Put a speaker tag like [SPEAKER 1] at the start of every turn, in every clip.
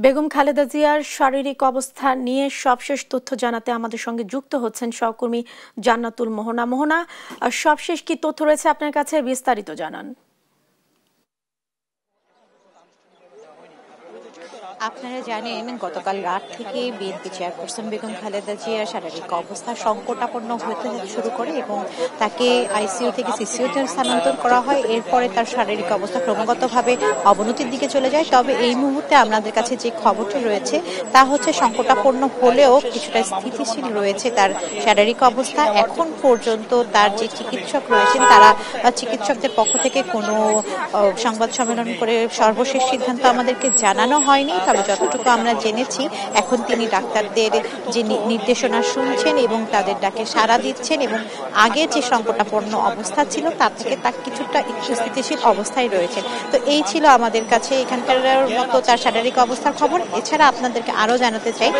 [SPEAKER 1] বেগম খালেদা জিয়ার শারীরিক অবস্থা নিয়ে সবশেষ তথ্য জানাতে আমাদের সঙ্গে যুক্ত হচ্ছেন সহকর্মী জান্নাতুল মোহনা। মোহনা, সবশেষ কি তথ্য রয়েছে আপনার কাছে, বিস্তারিত জানান।
[SPEAKER 2] আপনারা জানেন গতকাল রাত থেকে বিএনপি চেয়ারপারসন বেগম খালেদা জিয়ার শারীরিক অবস্থা সংকটাপন্ন হতে শুরু করে এবং তাকে আইসিইউ থেকে সিসিইউতে স্থানান্তর করা হয়। এরপরে তার শারীরিক অবস্থা ক্রমাগতভাবে অবনতির দিকে চলে যায়। তবে এই মুহূর্তে আপনাদের কাছে যে খবরটি রয়েছে তা হচ্ছে সংকটাপন্ন হলেও কিছুটা স্থিতিশীল রয়েছে তার শারীরিক অবস্থা। এখন পর্যন্ত তার যে চিকিৎসক রয়েছেন তারা চিকিৎসকদের পক্ষ থেকে কোনো সংবাদ সম্মেলন করে সর্বশেষ সিদ্ধান্ত আমাদেরকে জানানো হয়নি। তবে যতটুকু আমরা জেনেছি এখন তিনি ডাক্তারদের যে নির্দেশনা শুনছেন এবং তাদের ডাকে সাড়া দিচ্ছেন এবং আগের যে সংকটাপন্ন অবস্থা ছিল তার থেকে তার কিছুটা একটু স্থিতিশীল অবস্থায় রয়েছেন। তো এই ছিল আমাদের কাছে এখানকার মতো তার শারীরিক অবস্থার খবর। এছাড়া আপনাদেরকে আরো জানাতে চাই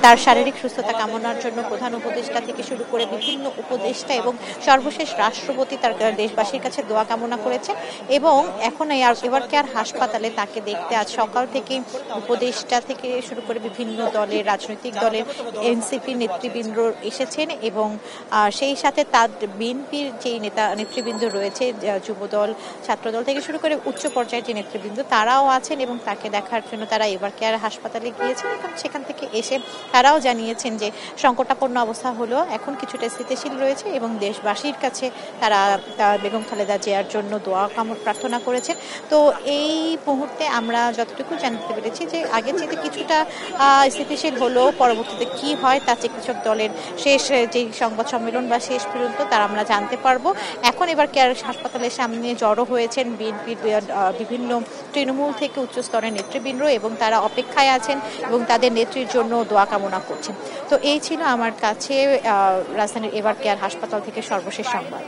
[SPEAKER 2] তার শারীরিক সুস্থতা কামনার জন্য প্রধান উপদেষ্টা থেকে শুরু করে বিভিন্ন উপদেষ্টা এবং সর্বশেষ রাষ্ট্রপতি তার দেশবাসীর কাছে দোয়া কামনা করেছেন এবং এখন এবার কেয়ার হাসপাতালে তাকে দেখতে আজ সকাল থেকে উপদেষ্টা থেকে শুরু করে বিভিন্ন দলের রাজনৈতিক দলের এনসিপি নেতৃবৃন্দ এসেছেন এবং সেই সাথে তার বিএনপির যে নেতৃবৃন্দ রয়েছে যুবদল ছাত্রদল থেকে শুরু করে উচ্চ পর্যায়ের যে নেতৃবৃন্দ তারাও আছেন এবং তাকে দেখার জন্য তারা এবার কেয়ার হাসপাতালে গিয়েছেন এবং সেখান থেকে এসে তারাও জানিয়েছেন যে সংকটাপন্ন অবস্থা হলো এখন কিছুটা স্থিতিশীল রয়েছে এবং দেশবাসীর কাছে তারা বেগম খালেদা জিয়ার জন্য দোয়া প্রার্থনা করেছেন। তো এই মুহূর্তে আমরা যতটুকু জানতে পেরেছি যে আগের চেয়ে কিছুটা স্থিতিশীল হলো, পরবর্তীতে কি হয় তা চিকিৎসক দলের শেষ যে সংবাদ সম্মেলন বা শেষ পর্যন্ত তারা আমরা জানতে পারবো। এখন এবার কেয়ার হাসপাতালের সামনে জড়ো হয়েছেন বিএনপির বিভিন্ন তৃণমূল থেকে উচ্চ স্তরের নেতৃবৃন্দ এবং তারা অপেক্ষায় আছেন এবং তাদের নেত্রীর জন্য দোয়া কামনা করছেন। তো এই ছিল আমার কাছে রাজধানীর এবার কেয়ার হাসপাতাল থেকে সর্বশেষ সংবাদ।